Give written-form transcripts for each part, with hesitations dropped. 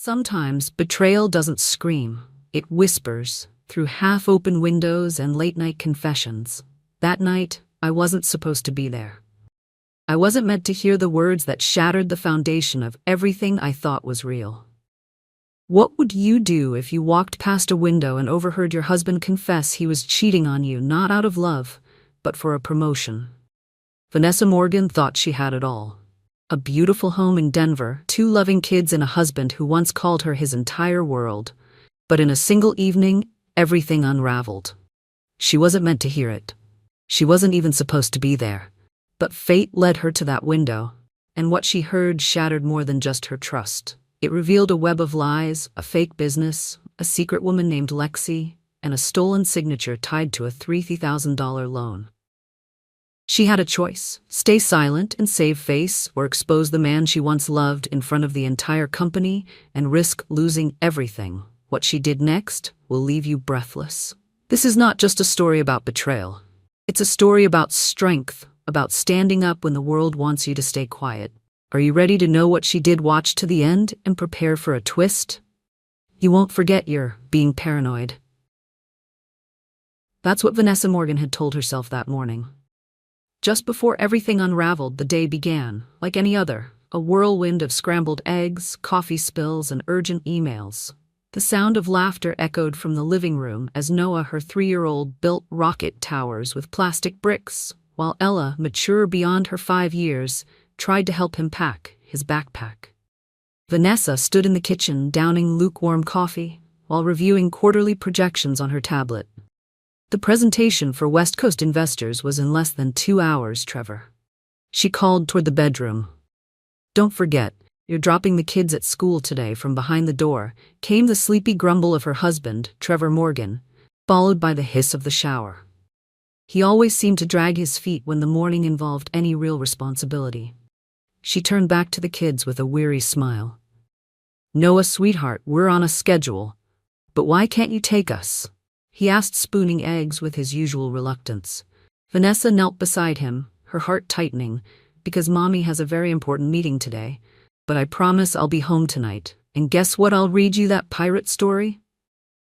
Sometimes betrayal doesn't scream, it whispers through half-open windows and late-night confessions. That night, I wasn't supposed to be there. I wasn't meant to hear the words that shattered the foundation of everything I thought was real. What would you do if you walked past a window and overheard your husband confess he was cheating on you not out of love, but for a promotion? Vanessa Morgan thought she had it all. A beautiful home in Denver, 2 loving kids and a husband who once called her his entire world. But in a single evening, everything unraveled. She wasn't meant to hear it. She wasn't even supposed to be there. But fate led her to that window, and what she heard shattered more than just her trust. It revealed a web of lies, a fake business, a secret woman named Lexi, and a stolen signature tied to a $30,000 loan. She had a choice: stay silent and save face, or expose the man she once loved in front of the entire company and risk losing everything. What she did next will leave you breathless. This is not just a story about betrayal. It's a story about strength, about standing up when the world wants you to stay quiet. Are you ready to know what she did? Watch to the end and prepare for a twist. You won't forget you're being paranoid. That's what Vanessa Morgan had told herself that morning. Just before everything unraveled, the day began, like any other, a whirlwind of scrambled eggs, coffee spills, and urgent emails. The sound of laughter echoed from the living room as Noah, her 3-year-old, built rocket towers with plastic bricks, while Ella, mature beyond her 5 years, tried to help him pack his backpack. Vanessa stood in the kitchen downing lukewarm coffee while reviewing quarterly projections on her tablet. The presentation for West Coast investors was in less than 2 hours, Trevor. She called toward the bedroom. "Don't forget, you're dropping the kids at school today." From behind the door came the sleepy grumble of her husband, Trevor Morgan, followed by the hiss of the shower. He always seemed to drag his feet when the morning involved any real responsibility. She turned back to the kids with a weary smile. "Noah, sweetheart, we're on a schedule. But why can't you take us?" he asked, spooning eggs with his usual reluctance. Vanessa knelt beside him, her heart tightening, "Because Mommy has a very important meeting today. But I promise I'll be home tonight. And guess what? I'll read you that pirate story."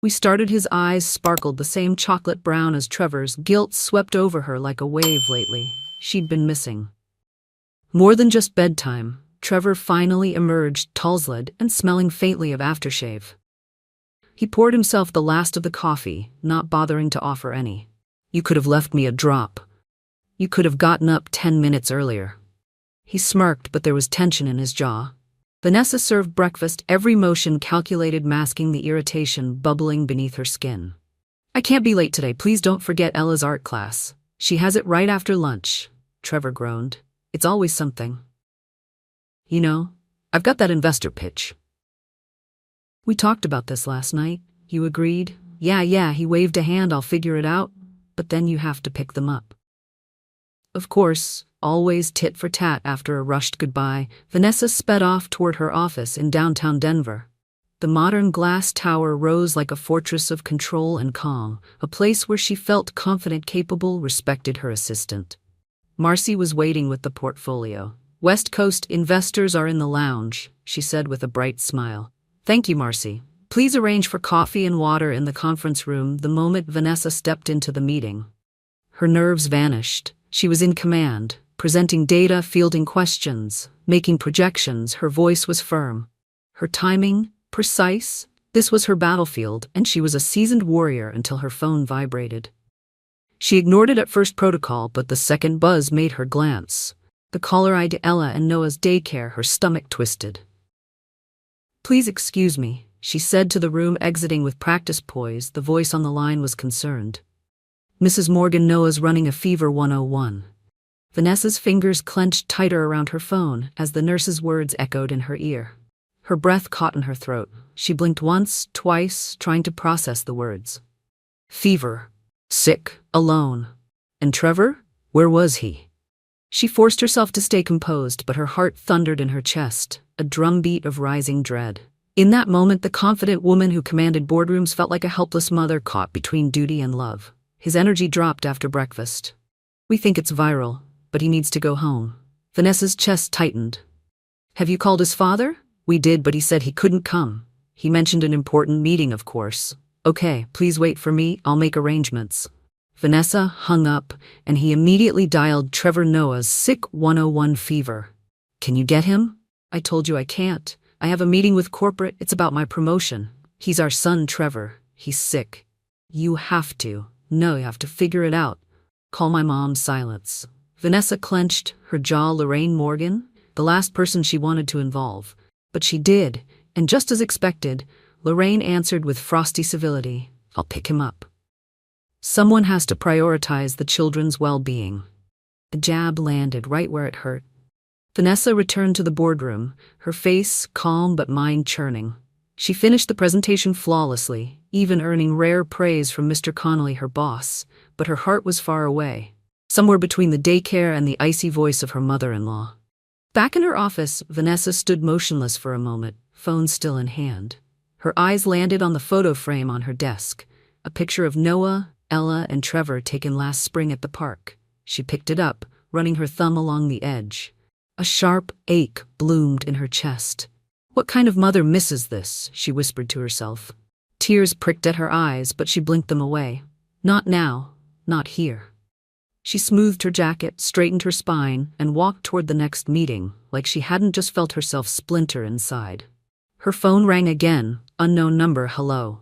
We started. His eyes sparkled the same chocolate brown as Trevor's. Guilt swept over her like a wave lately. She'd been missing more than just bedtime. Trevor finally emerged, towsled and smelling faintly of aftershave. He poured himself the last of the coffee, not bothering to offer any. "You could have left me a drop. You could have gotten up 10 minutes earlier." He smirked, but there was tension in his jaw. Vanessa served breakfast, every motion calculated, masking the irritation bubbling beneath her skin. "I can't be late today. Please don't forget Ella's art class. She has it right after lunch," Trevor groaned. "It's always something. You know, I've got that investor pitch. We talked about this last night," you agreed. Yeah, he waved a hand. "I'll figure it out, but then you have to pick them up." Of course, always tit for tat. After a rushed goodbye, Vanessa sped off toward her office in downtown Denver. The modern glass tower rose like a fortress of control and calm, a place where she felt confident, capable, respected. Her assistant, Marcy, was waiting with the portfolio. "West Coast investors are in the lounge," she said with a bright smile. "Thank you, Marcy. Please arrange for coffee and water in the conference room." The moment Vanessa stepped into the meeting, her nerves vanished. She was in command, presenting data, fielding questions, making projections. Her voice was firm, her timing precise. This was her battlefield, and she was a seasoned warrior until her phone vibrated. She ignored it at first, protocol, but the second buzz made her glance. The caller eyed Ella and Noah's daycare. Her stomach twisted. "Please excuse me," she said to the room, exiting with practice poise. The voice on the line was concerned. "Mrs. Morgan, Noah's running a fever 101. Vanessa's fingers clenched tighter around her phone as the nurse's words echoed in her ear. Her breath caught in her throat. She blinked once, twice, trying to process the words. Fever. Sick. Alone. And Trevor? Where was he? She forced herself to stay composed, but her heart thundered in her chest, a drumbeat of rising dread. In that moment, the confident woman who commanded boardrooms felt like a helpless mother caught between duty and love. His energy dropped after breakfast. "We think it's viral, but he needs to go home." Vanessa's chest tightened. "Have you called his father?" "We did, but he said he couldn't come." He mentioned an important meeting, of course. Okay, please wait for me, I'll make arrangements. Vanessa hung up, and he immediately dialed Trevor Noah's sick 101 fever. Can you get him? I told you I can't. I have a meeting with corporate, it's about my promotion. He's our son, Trevor. He's sick. You have to. No, you have to figure it out. Call my mom. Silence. Vanessa clenched, her jaw. Lorraine Morgan? The last person she wanted to involve. But she did, and just as expected, Lorraine answered with frosty civility. I'll pick him up. Someone has to prioritize the children's well-being. The jab landed right where it hurt. Vanessa returned to the boardroom, her face calm but mind churning. She finished the presentation flawlessly, even earning rare praise from Mr. Connolly, her boss, but her heart was far away, somewhere between the daycare and the icy voice of her mother-in-law. Back in her office, Vanessa stood motionless for a moment, phone still in hand. Her eyes landed on the photo frame on her desk, a picture of Noah, Ella, and Trevor taken last spring at the park. She picked it up, running her thumb along the edge. A sharp ache bloomed in her chest. What kind of mother misses this? She whispered to herself. Tears pricked at her eyes, but she blinked them away. Not now, not here. She smoothed her jacket, straightened her spine, and walked toward the next meeting, like she hadn't just felt herself splinter inside. Her phone rang again, unknown number. Hello.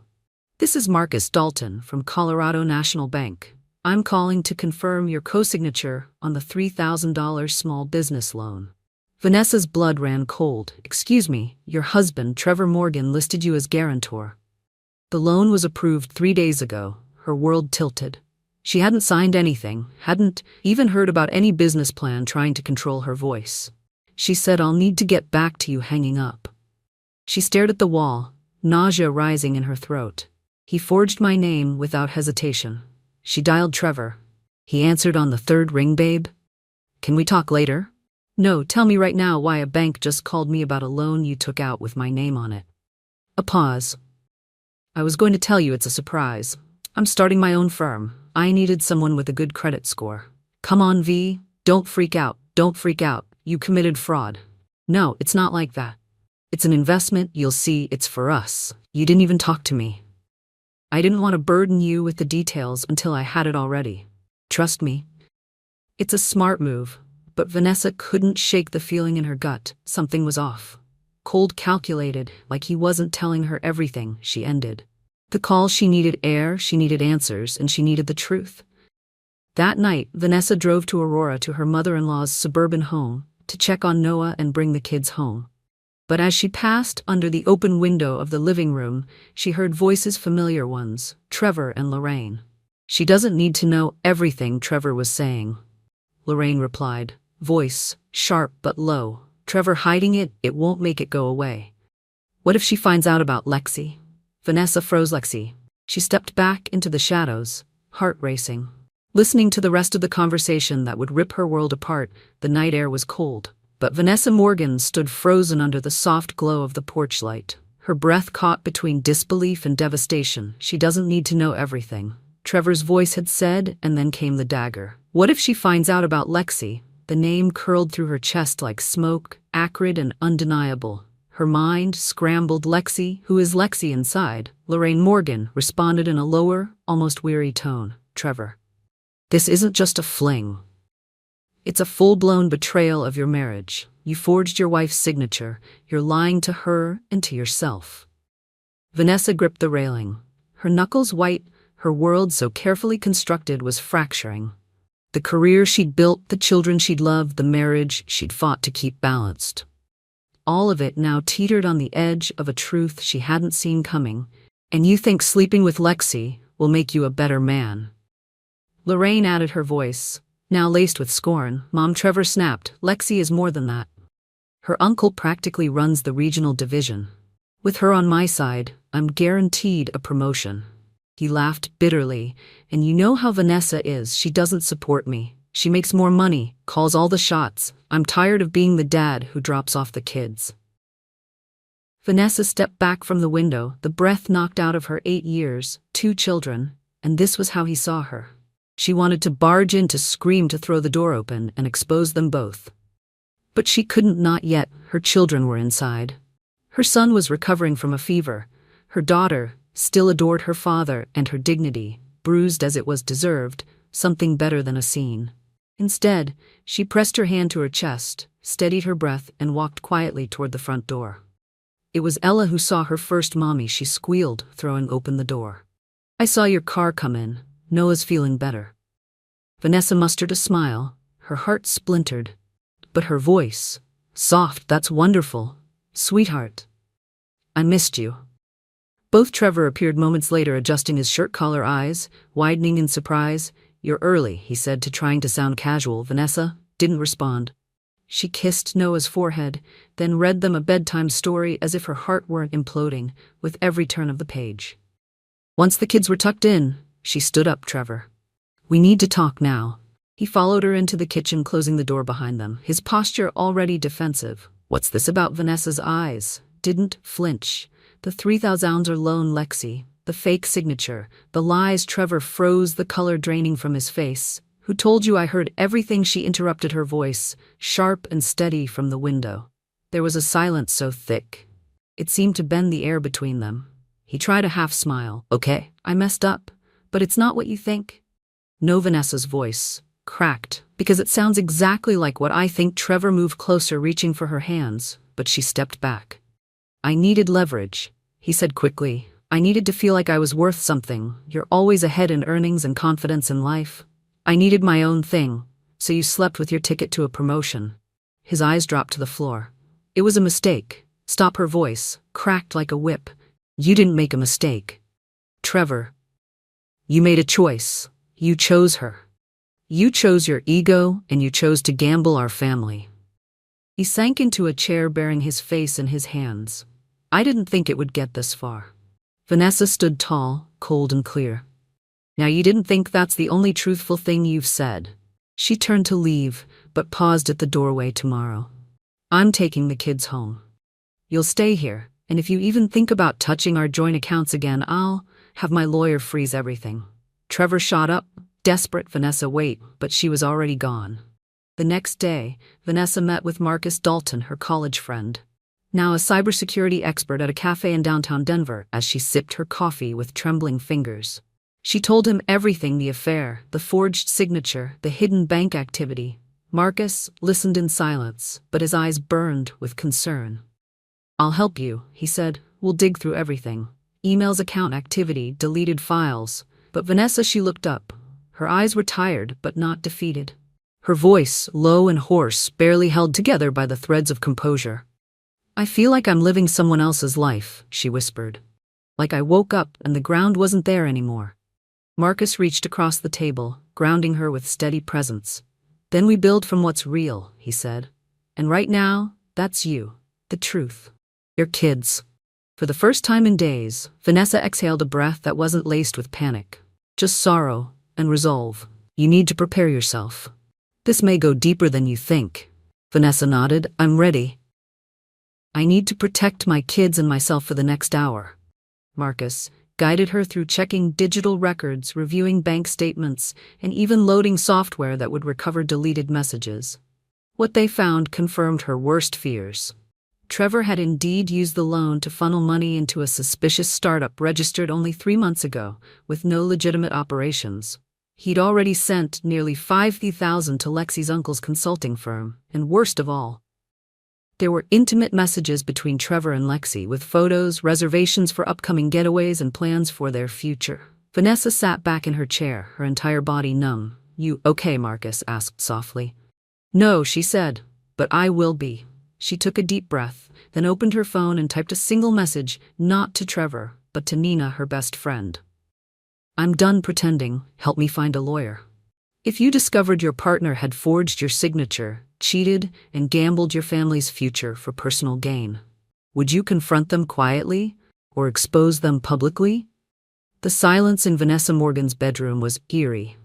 This is Marcus Dalton from Colorado National Bank. I'm calling to confirm your co-signature on the $3,000 small business loan. Vanessa's blood ran cold. Excuse me, your husband, Trevor Morgan, listed you as guarantor. The loan was approved 3 days ago. Her world tilted. She hadn't signed anything, hadn't even heard about any business plan, trying to control her voice. She said, I'll need to get back to you, hanging up. She stared at the wall, nausea rising in her throat. He forged my name without hesitation. She dialed Trevor. He answered on the third ring. Babe? Can we talk later? No, tell me right now why a bank just called me about a loan you took out with my name on it. A pause. I was going to tell you it's a surprise. I'm starting my own firm. I needed someone with a good credit score. Come on, V. Don't freak out. Don't freak out. You committed fraud. No, it's not like that. It's an investment. You'll see, it's for us. You didn't even talk to me. I didn't want to burden you with the details until I had it already. Trust me. It's a smart move, but Vanessa couldn't shake the feeling in her gut. Something was off. Cold, calculated, like he wasn't telling her everything. She ended the call. She needed air, she needed answers, and she needed the truth. That night, Vanessa drove to Aurora, to her mother-in-law's suburban home, to check on Noah and bring the kids home. But as she passed under the open window of the living room, she heard voices, familiar ones, Trevor and Lorraine. She doesn't need to know everything, Trevor was saying. Lorraine replied, voice sharp but low. Trevor hiding it, it won't make it go away. What if she finds out about Lexi? Vanessa froze. Lexi. She stepped back into the shadows, heart racing. Listening to the rest of the conversation that would rip her world apart. The night air was cold, but Vanessa Morgan stood frozen under the soft glow of the porch light, her breath caught between disbelief and devastation. She doesn't need to know everything, Trevor's voice had said, and then came the dagger. What if she finds out about Lexi? The name curled through her chest like smoke, acrid and undeniable. Her mind scrambled. Lexi, who is Lexi inside? Lorraine Morgan responded in a lower, almost weary tone. Trevor. This isn't just a fling. It's a full-blown betrayal of your marriage. You forged your wife's signature. You're lying to her and to yourself. Vanessa gripped the railing. Her knuckles white, her world so carefully constructed was fracturing. The career she'd built, the children she'd loved, the marriage she'd fought to keep balanced. All of it now teetered on the edge of a truth she hadn't seen coming. And you think sleeping with Lexi will make you a better man? Lorraine added, her voice now laced with scorn. Mom, Trevor snapped. Lexi is more than that. Her uncle practically runs the regional division. With her on my side, I'm guaranteed a promotion. He laughed bitterly. And you know how Vanessa is. She doesn't support me. She makes more money, calls all the shots. I'm tired of being the dad who drops off the kids. Vanessa stepped back from the window, the breath knocked out of her. 8 years, 2 children, and this was how he saw her. She wanted to barge in, to scream, to throw the door open and expose them both. But she couldn't, not yet. Her children were inside. Her son was recovering from a fever. Her daughter still adored her father and her dignity, bruised as it was deserved, something better than a scene. Instead, she pressed her hand to her chest, steadied her breath, and walked quietly toward the front door. It was Ella who saw her first. "Mommy," she squealed, throwing open the door. "I saw your car come in. Noah's feeling better." Vanessa mustered a smile, her heart splintered. But her voice, soft. "That's wonderful. Sweetheart. I missed you." Both Trevor appeared moments later, adjusting his shirt collar, eyes widening in surprise. "You're early," he said, trying to sound casual. Vanessa didn't respond. She kissed Noah's forehead, then read them a bedtime story as if her heart were imploding with every turn of the page. Once the kids were tucked in, she stood up. "Trevor, we need to talk now." He followed her into the kitchen, closing the door behind them, his posture already defensive. "What's this about?" Vanessa's eyes didn't flinch. The 3,000 loan Lexi, the fake signature, the lies. Trevor froze, the color draining from his face. "Who told you?" "I heard everything," she interrupted, her voice sharp and steady from the window. There was a silence so thick it seemed to bend the air between them. He tried a half smile. "Okay, I messed up, but it's not what you think." "No." Vanessa's voice cracked. "Because it sounds exactly like what I think." Trevor moved closer, reaching for her hands, but she stepped back. "I needed leverage," he said quickly. "I needed to feel like I was worth something. You're always ahead in earnings and confidence in life. I needed my own thing, so you slept with your ticket to a promotion." His eyes dropped to the floor. "It was a mistake." "Stop." Her voice cracked like a whip. "You didn't make a mistake, Trevor. You made a choice. You chose her. You chose your ego, and you chose to gamble our family." He sank into a chair, burying his face in his hands. "I didn't think it would get this far." Vanessa stood tall, cold and clear. "Now you didn't think that's the only truthful thing you've said." She turned to leave, but paused at the doorway. "Tomorrow, I'm taking the kids home. You'll stay here, and if you even think about touching our joint accounts again, I'll have my lawyer freeze everything." Trevor shot up, desperate. "Vanessa, wait," but she was already gone. The next day, Vanessa met with Marcus Dalton, her college friend, now a cybersecurity expert, at a cafe in downtown Denver. As she sipped her coffee with trembling fingers, she told him everything: the affair, the forged signature, the hidden bank activity. Marcus listened in silence, but his eyes burned with concern. "I'll help you," he said. "We'll dig through everything. Emails, account activity, deleted files." But Vanessa, she looked up. Her eyes were tired, but not defeated. Her voice, low and hoarse, barely held together by the threads of composure. "I feel like I'm living someone else's life," she whispered. "Like I woke up and the ground wasn't there anymore." Marcus reached across the table, grounding her with steady presence. "Then we build from what's real," he said. "And right now, that's you. The truth. Your kids." For the first time in days, Vanessa exhaled a breath that wasn't laced with panic. Just sorrow and resolve. "You need to prepare yourself. This may go deeper than you think." Vanessa nodded. "I'm ready. I need to protect my kids and myself for the next hour." Marcus guided her through checking digital records, reviewing bank statements, and even loading software that would recover deleted messages. What they found confirmed her worst fears. Trevor had indeed used the loan to funnel money into a suspicious startup registered only 3 months ago, with no legitimate operations. He'd already sent nearly $50,000 to Lexi's uncle's consulting firm, and worst of all, there were intimate messages between Trevor and Lexi, with photos, reservations for upcoming getaways, and plans for their future. Vanessa sat back in her chair, her entire body numb. "You okay?" Marcus asked softly. "No," she said, "but I will be." She took a deep breath, then opened her phone and typed a single message, not to Trevor, but to Nina, her best friend. "I'm done pretending. Help me find a lawyer. If you discovered your partner had forged your signature, cheated, and gambled your family's future for personal gain, would you confront them quietly or expose them publicly?" The silence in Vanessa Morgan's bedroom was eerie.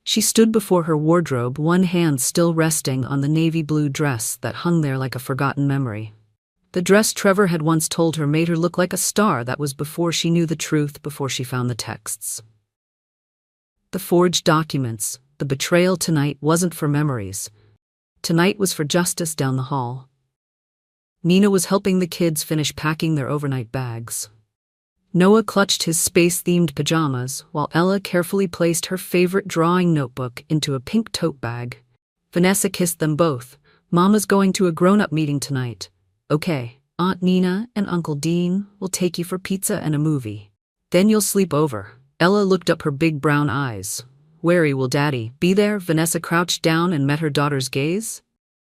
She stood before her wardrobe, one hand still resting on the navy blue dress that hung there like a forgotten memory. The dress Trevor had once told her made her look like a star. That was before she knew the truth, before she found the texts. The forged documents, the betrayal. Tonight wasn't for memories. Tonight was for justice down the hall. Nina was helping the kids finish packing their overnight bags. Noah clutched his space-themed pajamas, while Ella carefully placed her favorite drawing notebook into a pink tote bag. Vanessa kissed them both. Mama's going to a grown-up meeting tonight. Okay, Aunt Nina and Uncle Dean will take you for pizza and a movie. Then you'll sleep over. Ella looked up her big brown eyes. Wary will Daddy be there? Vanessa crouched down and met her daughter's gaze.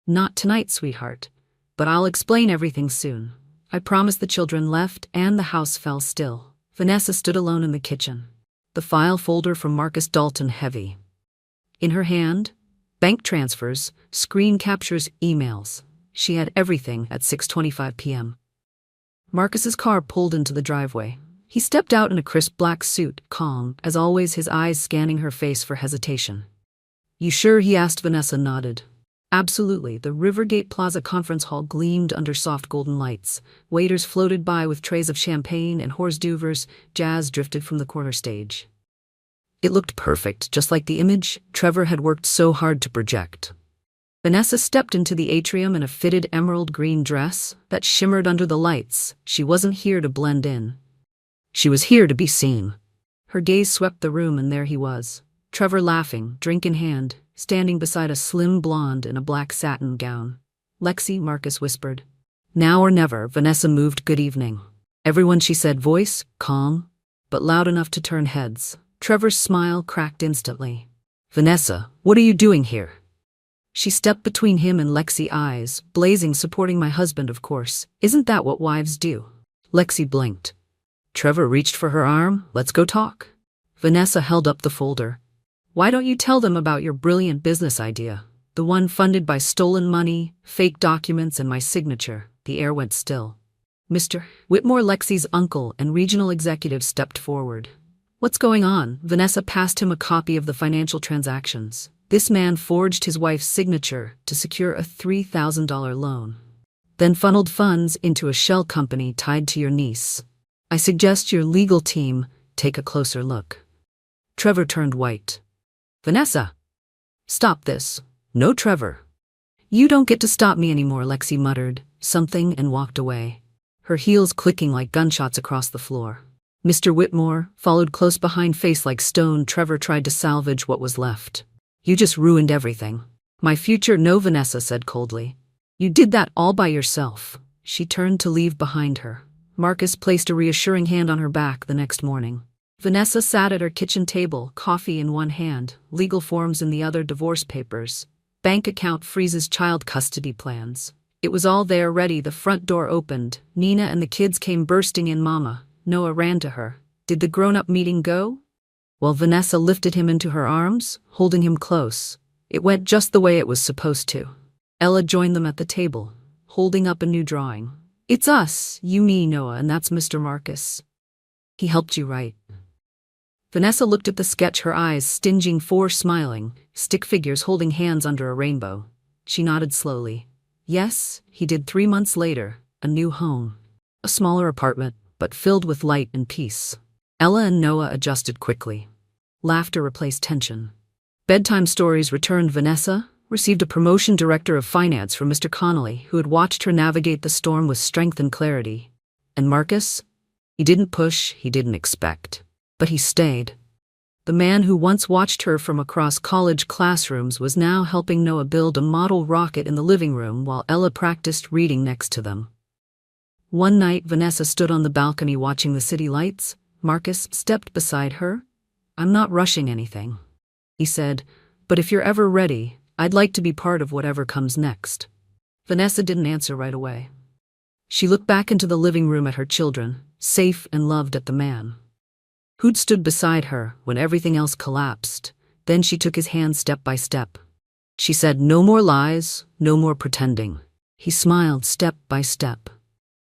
Not tonight, sweetheart. But I'll explain everything soon. I promised. The children left and the house fell still. Vanessa stood alone in the kitchen. The file folder from Marcus Dalton heavy. In her hand, bank transfers, screen captures, emails. She had everything at 6:25 p.m. Marcus's car pulled into the driveway. He stepped out in a crisp black suit, calm, as always, his eyes scanning her face for hesitation. You sure? He asked. Vanessa nodded. Absolutely. The Rivergate Plaza conference hall gleamed under soft golden lights. Waiters floated by with trays of champagne and hors d'oeuvres. Jazz drifted from the corner stage. It looked perfect, just like the image Trevor had worked so hard to project. Vanessa stepped into the atrium in a fitted emerald green dress that shimmered under the lights. She wasn't here to blend in. She was here to be seen. Her gaze swept the room, and there he was, Trevor, laughing, drink in hand, standing beside a slim blonde in a black satin gown. Lexi, Marcus whispered. Now or never. Vanessa moved. Good evening. Everyone, she said, voice calm, but loud enough to turn heads. Trevor's smile cracked instantly. Vanessa, what are you doing here? She stepped between him and Lexi, eyes blazing. Supporting my husband, of course. Isn't that what wives do? Lexi blinked. Trevor reached for her arm. Let's go talk. Vanessa held up the folder. Why don't you tell them about your brilliant business idea? The one funded by stolen money, fake documents, and my signature. The air went still. Mr. Whitmore, Lexi's uncle and regional executive, stepped forward. What's going on? Vanessa passed him a copy of the financial transactions. This man forged his wife's signature to secure a $3,000 loan, then funneled funds into a shell company tied to your niece. I suggest your legal team take a closer look. Trevor turned white. Vanessa! Stop this. No, Trevor. You don't get to stop me anymore. Lexi muttered something and walked away, her heels clicking like gunshots across the floor. Mr. Whitmore followed close behind, face like stone. Trevor tried to salvage what was left. You just ruined everything. My future? No, Vanessa said coldly. You did that all by yourself. She turned to leave behind her. Marcus placed a reassuring hand on her back. The next morning, Vanessa sat at her kitchen table, coffee in one hand, legal forms in the other, divorce papers, bank account freezes, child custody plans. It was all there, ready. The front door opened. Nina and the kids came bursting in. Mama. Noah ran to her. Did the grown-up meeting go? Well, Vanessa lifted him into her arms, holding him close. It went just the way it was supposed to. Ella joined them at the table, holding up a new drawing. It's us, you, me, Noah, and that's Mr. Marcus. He helped you write. Vanessa looked at the sketch, her eyes stinging, smiling, stick figures holding hands under a rainbow. She nodded slowly. Yes, he did. 3 months later, a new home. A smaller apartment, but filled with light and peace. Ella and Noah adjusted quickly. Laughter replaced tension. Bedtime stories returned. Vanessa received a promotion, director of finance, from Mr. Connolly, who had watched her navigate the storm with strength and clarity. And Marcus? He didn't push, he didn't expect. But he stayed. The man who once watched her from across college classrooms was now helping Noah build a model rocket in the living room while Ella practiced reading next to them. One night, Vanessa stood on the balcony watching the city lights. Marcus stepped beside her. I'm not rushing anything, he said, but if you're ever ready, I'd like to be part of whatever comes next. Vanessa didn't answer right away. She looked back into the living room at her children, safe and loved, at the man who'd stood beside her when everything else collapsed. Then she took his hand step by step. She said, no more lies, no more pretending. He smiled, step by step.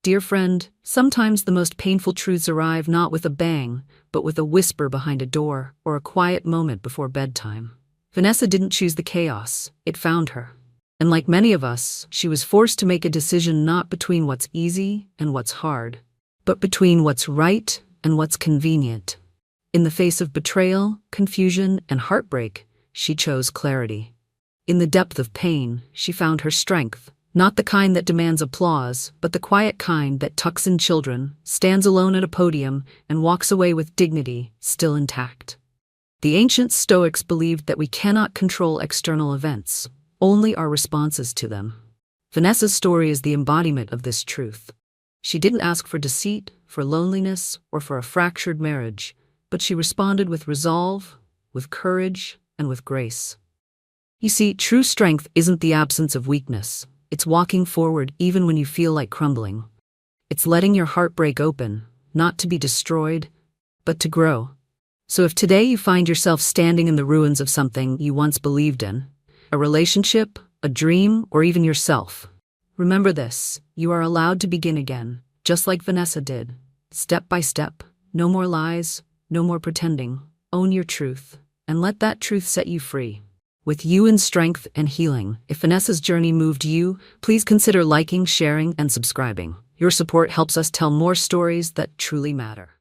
Dear friend, sometimes the most painful truths arrive not with a bang, but with a whisper behind a door or a quiet moment before bedtime. Vanessa didn't choose the chaos, it found her. And like many of us, she was forced to make a decision not between what's easy and what's hard, but between what's right and what's convenient. In the face of betrayal, confusion, and heartbreak, she chose clarity. In the depth of pain, she found her strength, Not the kind that demands applause, but the quiet kind that tucks in children, stands alone at a podium, and walks away with dignity still intact. The ancient Stoics believed that we cannot control external events, only our responses to them. Vanessa's story is the embodiment of this truth. She didn't ask for deceit, for loneliness, or for a fractured marriage, but she responded with resolve, with courage, and with grace. You see, true strength isn't the absence of weakness. It's walking forward even when you feel like crumbling. It's letting your heart break open, not to be destroyed, but to grow. So if today you find yourself standing in the ruins of something you once believed in, a relationship, a dream, or even yourself, remember this: you are allowed to begin again, just like Vanessa did, step by step. No more lies, no more pretending. Own your truth, and let that truth set you free. With you in strength and healing, if Vanessa's journey moved you, please consider liking, sharing, and subscribing. Your support helps us tell more stories that truly matter.